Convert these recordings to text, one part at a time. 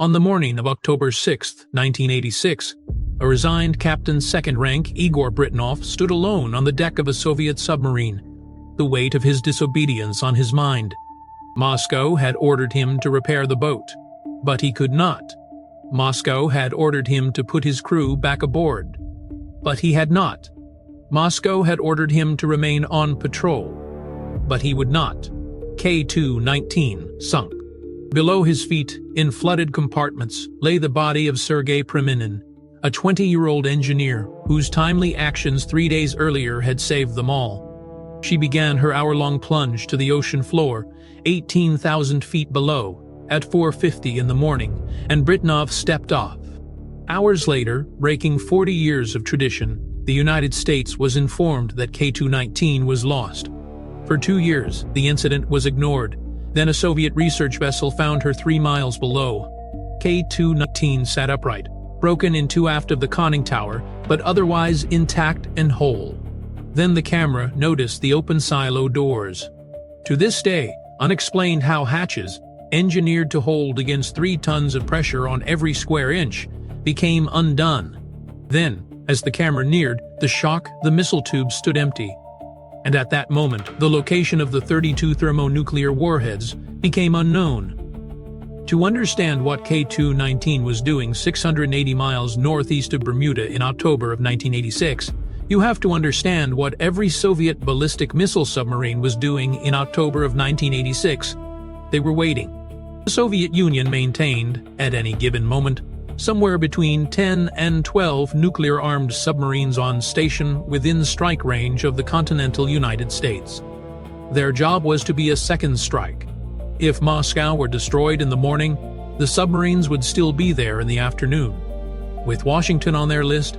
On the morning of October 6, 1986, a resigned Captain Second Rank Igor Britanov stood alone on the deck of a Soviet submarine, the weight of his disobedience on his mind. Moscow had ordered him to repair the boat, but he could not. Moscow had ordered him to put his crew back aboard, but he had not. Moscow had ordered him to remain on patrol, but he would not. K-219 sunk. Below his feet, in flooded compartments, lay the body of Sergei Preminin, a 20-year-old engineer whose timely actions 3 days earlier had saved them all. She began her hour-long plunge to the ocean floor, 18,000 feet below, at 4:50 in the morning, and Britanov stepped off. Hours later, breaking 40 years of tradition, the United States was informed that K-219 was lost. For 2 years, the incident was ignored. Then a Soviet research vessel found her 3 miles below. K-219 sat upright, broken in two aft of the conning tower, but otherwise intact and whole. Then the camera noticed the open silo doors. To this day, unexplained how hatches, engineered to hold against 3 tons of pressure on every square inch, became undone. Then, as the camera neared the shock, the missile tube stood empty. And at that moment, the location of the 32 thermonuclear warheads became unknown. To understand what K-219 was doing 680 miles northeast of Bermuda in October of 1986, you have to understand what every Soviet ballistic missile submarine was doing in October of 1986. They were waiting. The Soviet Union maintained, at any given moment, somewhere between 10 and 12 nuclear-armed submarines on station within strike range of the continental United States. Their job was to be a second strike. If Moscow were destroyed in the morning, the submarines would still be there in the afternoon. With Washington on their list,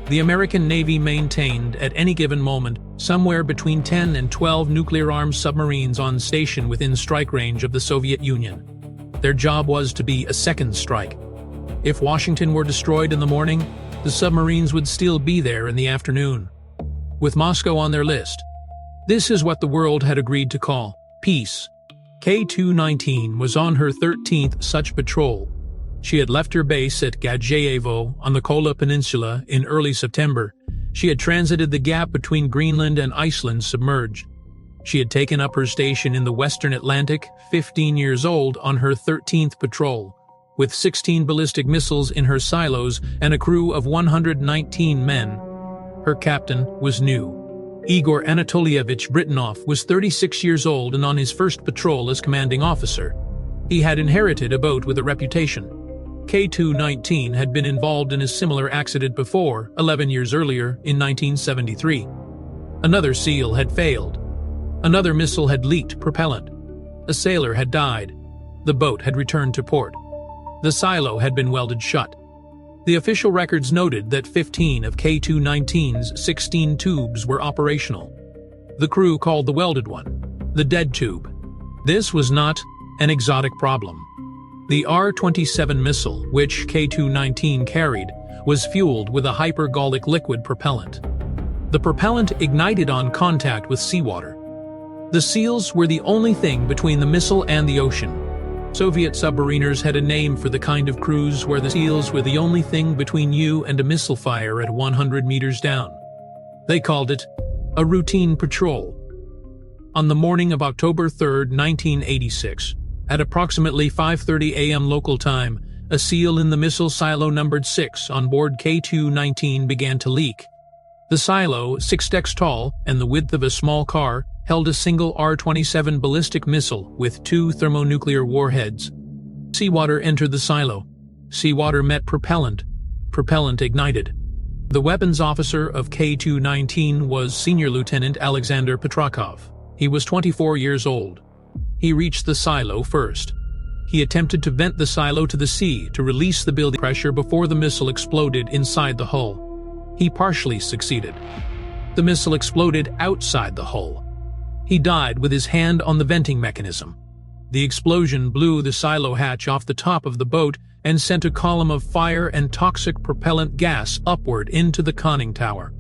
the American Navy maintained, at any given moment, somewhere between 10 and 12 nuclear-armed submarines on station within strike range of the Soviet Union. Their job was to be a second strike. If Washington were destroyed in the morning, the submarines would still be there in the afternoon. With Moscow on their list, this is what the world had agreed to call peace. K-219 was on her 13th such patrol. She had left her base at Gadjayevo on the Kola Peninsula in early September. She had transited the gap between Greenland and Iceland submerged. She had taken up her station in the Western Atlantic, 15 years old, on her 13th patrol, with 16 ballistic missiles in her silos and a crew of 119 men. Her captain was new. Igor Anatolievich Britanov was 36 years old and on his first patrol as commanding officer. He had inherited a boat with a reputation. K-219 had been involved in a similar accident before, 11 years earlier, in 1973. Another SEAL had failed. Another missile had leaked propellant. A sailor had died. The boat had returned to port. The silo had been welded shut. The official records noted that 15 of K-219's 16 tubes were operational. The crew called the welded one the dead tube. This was not an exotic problem. The R-27 missile, which K-219 carried, was fueled with a hypergolic liquid propellant. The propellant ignited on contact with seawater. The SEALs were the only thing between the missile and the ocean. Soviet submariners had a name for the kind of cruise where the SEALs were the only thing between you and a missile fire at 100 meters down. They called it a routine patrol. On the morning of October 3, 1986, at approximately 5:30 a.m. local time, a SEAL in the missile silo numbered 6 on board K-219 began to leak. The silo, 6 decks tall and the width of a small car, held a single R-27 ballistic missile with 2 thermonuclear warheads. Seawater entered the silo. Seawater met propellant. Propellant ignited. The weapons officer of K-219 was Senior Lieutenant Alexander Petrakov. He was 24 years old. He reached the silo first. He attempted to vent the silo to the sea to release the building pressure before the missile exploded inside the hull. He partially succeeded. The missile exploded outside the hull. He died with his hand on the venting mechanism. The explosion blew the silo hatch off the top of the boat and sent a column of fire and toxic propellant gas upward into the conning tower.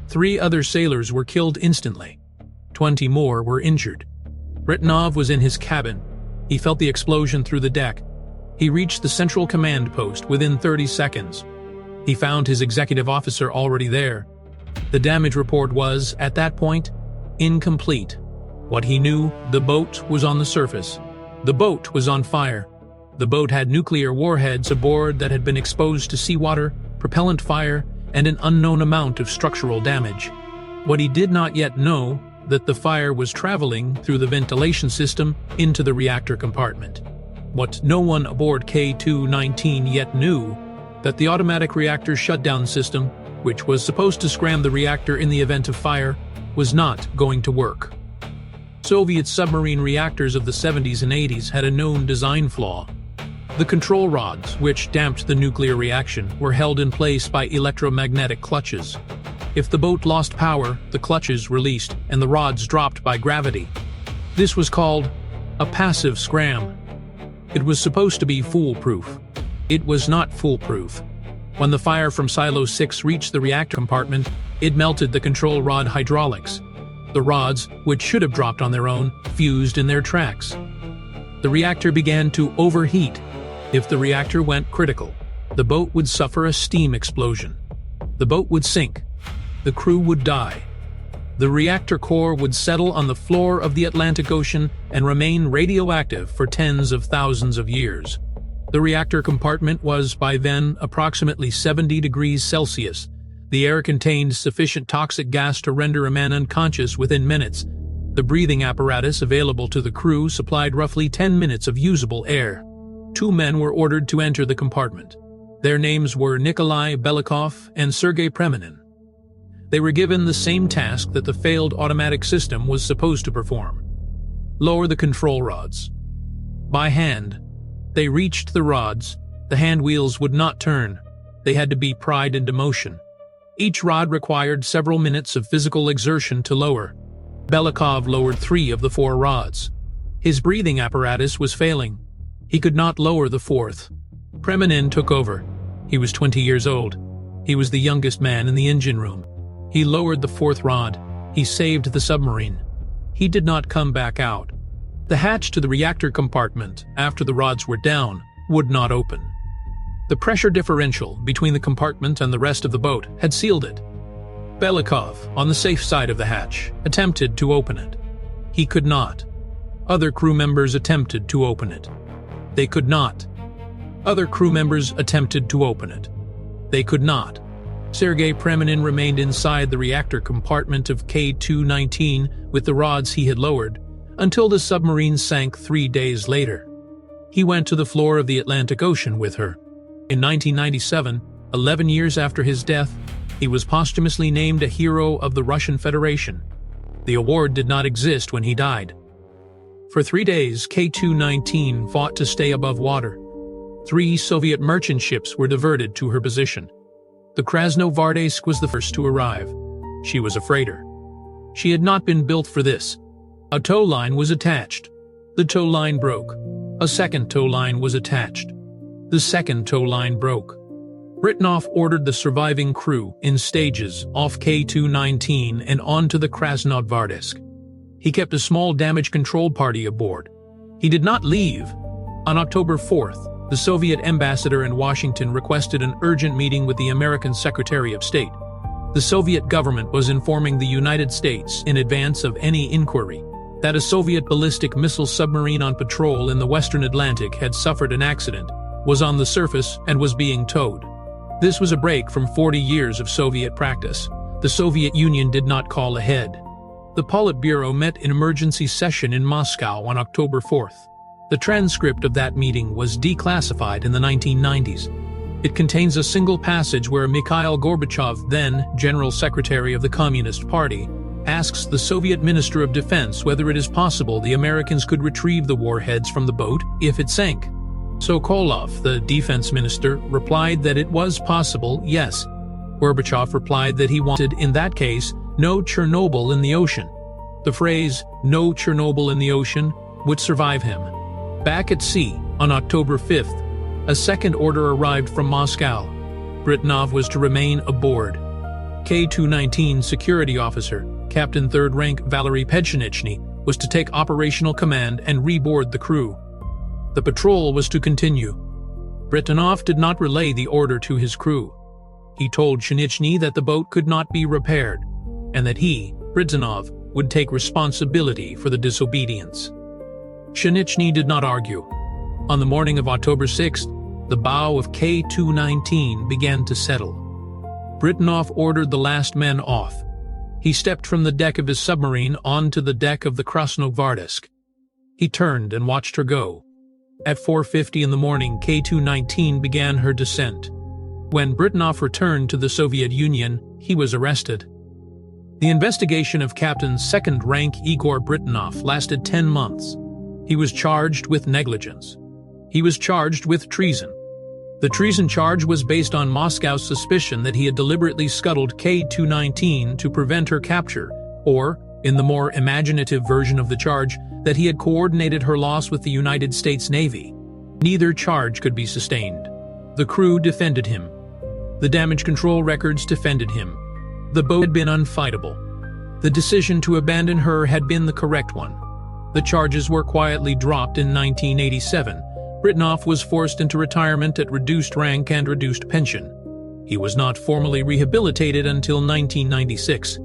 3 other sailors were killed instantly. 20 more were injured. Britanov was in his cabin. He felt the explosion through the deck. He reached the central command post within 30 seconds. He found his executive officer already there. The damage report was, at that point, incomplete. What he knew, the boat was on the surface. The boat was on fire. The boat had nuclear warheads aboard that had been exposed to seawater, propellant fire, and an unknown amount of structural damage. What he did not yet know, that the fire was traveling through the ventilation system into the reactor compartment. What no one aboard K-219 yet knew, that the automatic reactor shutdown system, which was supposed to scram the reactor in the event of fire, was not going to work. Soviet submarine reactors of the 70s and 80s had a known design flaw. The control rods, which damped the nuclear reaction, were held in place by electromagnetic clutches. If the boat lost power, the clutches released and the rods dropped by gravity. This was called a passive scram. It was supposed to be foolproof. It was not foolproof. When the fire from Silo 6 reached the reactor compartment, it melted the control rod hydraulics. The rods, which should have dropped on their own, fused in their tracks. The reactor began to overheat. If the reactor went critical, the boat would suffer a steam explosion. The boat would sink. The crew would die. The reactor core would settle on the floor of the Atlantic Ocean and remain radioactive for tens of thousands of years. The reactor compartment was, by then, approximately 70 degrees Celsius. The air contained sufficient toxic gas to render a man unconscious within minutes. The breathing apparatus available to the crew supplied roughly 10 minutes of usable air. 2 men were ordered to enter the compartment. Their names were Nikolai Belikov and Sergei Preminin. They were given the same task that the failed automatic system was supposed to perform: lower the control rods. By hand. They reached the rods. The hand wheels would not turn. They had to be pried into motion. Each rod required several minutes of physical exertion to lower. Belikov lowered 3 of the 4 rods. His breathing apparatus was failing. He could not lower the 4th. Preminin took over. He was 20 years old. He was the youngest man in the engine room. He lowered the 4th rod. He saved the submarine. He did not come back out. The hatch to the reactor compartment, after the rods were down, would not open. The pressure differential between the compartment and the rest of the boat had sealed it. Belikov, on the safe side of the hatch, attempted to open it. He could not. Other crew members attempted to open it. They could not. Other crew members attempted to open it. They could not. Sergei Preminin remained inside the reactor compartment of K-219 with the rods he had lowered, until the submarine sank 3 days later. He went to the floor of the Atlantic Ocean with her. In 1997, 11 years after his death, he was posthumously named a Hero of the Russian Federation. The award did not exist when he died. For 3 days, K-219 fought to stay above water. 3 Soviet merchant ships were diverted to her position. The Krasnovardesk was the first to arrive. She was a freighter. She had not been built for this. A tow line was attached. The tow line broke. A second tow line was attached. The second tow line broke. Britanov ordered the surviving crew in stages off K-219 and onto the Krasnovardesk. He kept a small damage control party aboard. He did not leave. On October 4th, the Soviet ambassador in Washington requested an urgent meeting with the American Secretary of State. The Soviet government was informing the United States in advance of any inquiry that a Soviet ballistic missile submarine on patrol in the Western Atlantic had suffered an accident, was on the surface, and was being towed. This was a break from 40 years of Soviet practice. The Soviet Union did not call ahead. The Politburo met in emergency session in Moscow on October 4th. The transcript of that meeting was declassified in the 1990s. It contains a single passage where Mikhail Gorbachev, then General Secretary of the Communist Party, asks the Soviet Minister of Defense whether it is possible the Americans could retrieve the warheads from the boat if it sank. Sokolov, the defense minister, replied that it was possible, yes. Gorbachev replied that he wanted, in that case, no Chernobyl in the ocean. The phrase, no Chernobyl in the ocean, would survive him. Back at sea, on October 5th, a second order arrived from Moscow. Britanov was to remain aboard. K-219 security officer, Captain 3rd Rank Valery Pechenichny, was to take operational command and reboard the crew. The patrol was to continue. Britanov did not relay the order to his crew. He told Shinichny that the boat could not be repaired, and that he, Britanov, would take responsibility for the disobedience. Shinichny did not argue. On the morning of October 6th, the bow of K-219 began to settle. Britanov ordered the last men off. He stepped from the deck of his submarine onto the deck of the Krasnogvardesk. He turned and watched her go. At 4:50 in the morning, K-219 began her descent. When Britanov returned to the Soviet Union, he was arrested. The investigation of Captain Second Rank Igor Britanov lasted 10 months. He was charged with negligence. He was charged with treason. The treason charge was based on Moscow's suspicion that he had deliberately scuttled K-219 to prevent her capture, or, in the more imaginative version of the charge, that he had coordinated her loss with the United States Navy. Neither charge could be sustained. The crew defended him. The damage control records defended him. The boat had been unfightable. The decision to abandon her had been the correct one. The charges were quietly dropped in 1987. Britanov was forced into retirement at reduced rank and reduced pension. He was not formally rehabilitated until 1996.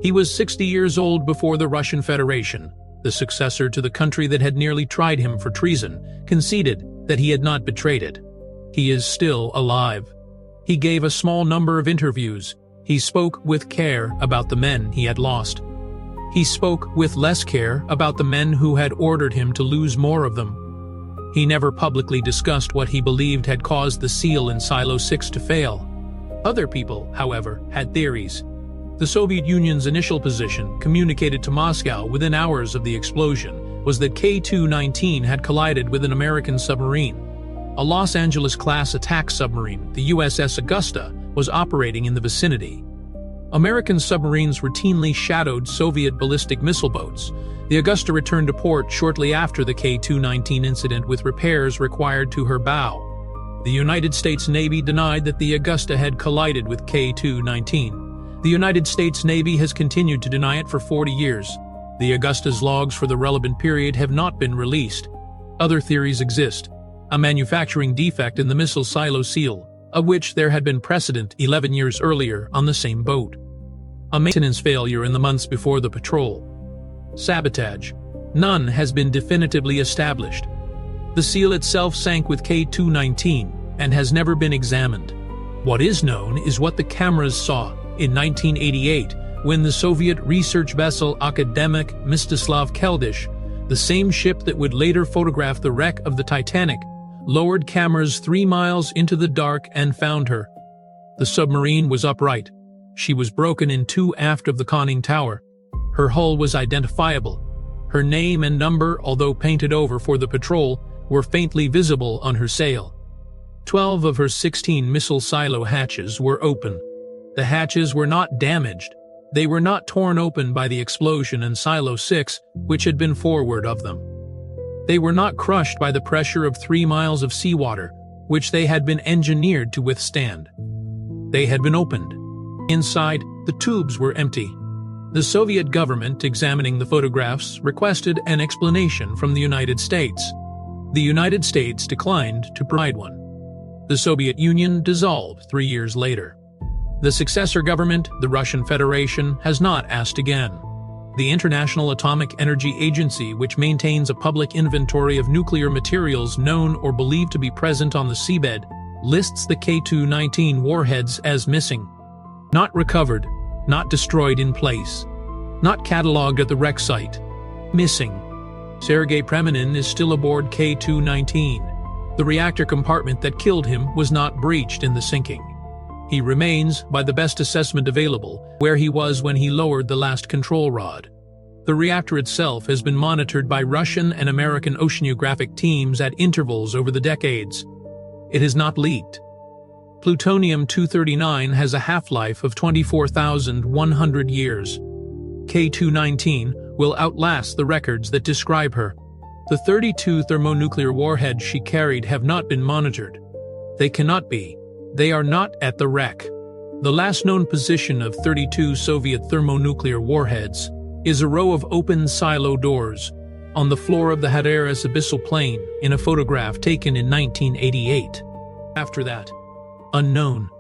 He was 60 years old before the Russian Federation, the successor to the country that had nearly tried him for treason, conceded that he had not betrayed it. He is still alive. He gave a small number of interviews. He spoke with care about the men he had lost. He spoke with less care about the men who had ordered him to lose more of them. He never publicly discussed what he believed had caused the seal in Silo 6 to fail. Other people, however, had theories. The Soviet Union's initial position, communicated to Moscow within hours of the explosion, was that K-219 had collided with an American submarine. A Los Angeles-class attack submarine, the USS Augusta, was operating in the vicinity. American submarines routinely shadowed Soviet ballistic missile boats. The Augusta returned to port shortly after the K-219 incident with repairs required to her bow. The United States Navy denied that the Augusta had collided with K-219. The United States Navy has continued to deny it for 40 years. The Augusta's logs for the relevant period have not been released. Other theories exist. A manufacturing defect in the missile silo seal, of which there had been precedent 11 years earlier on the same boat. A maintenance failure in the months before the patrol. Sabotage. None has been definitively established. The seal itself sank with K-219 and has never been examined. What is known is what the cameras saw in 1988 when the Soviet research vessel Akademik Mstislav Keldysh, the same ship that would later photograph the wreck of the Titanic, lowered cameras 3 miles into the dark and found her. The submarine was upright. She was broken in two aft of the conning tower. Her hull was identifiable. Her name and number, although painted over for the patrol, were faintly visible on her sail. 12 of her 16 missile silo hatches were open. The hatches were not damaged. They were not torn open by the explosion in Silo 6, which had been forward of them. They were not crushed by the pressure of 3 miles of seawater, which they had been engineered to withstand. They had been opened. Inside, the tubes were empty. The Soviet government, examining the photographs, requested an explanation from the United States. The United States declined to provide one. The Soviet Union dissolved 3 years later. The successor government, the Russian Federation, has not asked again. The International Atomic Energy Agency, which maintains a public inventory of nuclear materials known or believed to be present on the seabed, lists the K-219 warheads as missing. Not recovered, not destroyed in place, not catalogued at the wreck site. Missing. Sergei Preminin is still aboard K-219. The reactor compartment that killed him was not breached in the sinking. He remains, by the best assessment available, where he was when he lowered the last control rod. The reactor itself has been monitored by Russian and American oceanographic teams at intervals over the decades. It has not leaked. Plutonium-239 has a half-life of 24,100 years. K-219 will outlast the records that describe her. The 32 thermonuclear warheads she carried have not been monitored. They cannot be. They are not at the wreck. The last known position of 32 Soviet thermonuclear warheads is a row of open silo doors on the floor of the Hatteras abyssal plain in a photograph taken in 1988. After that, unknown.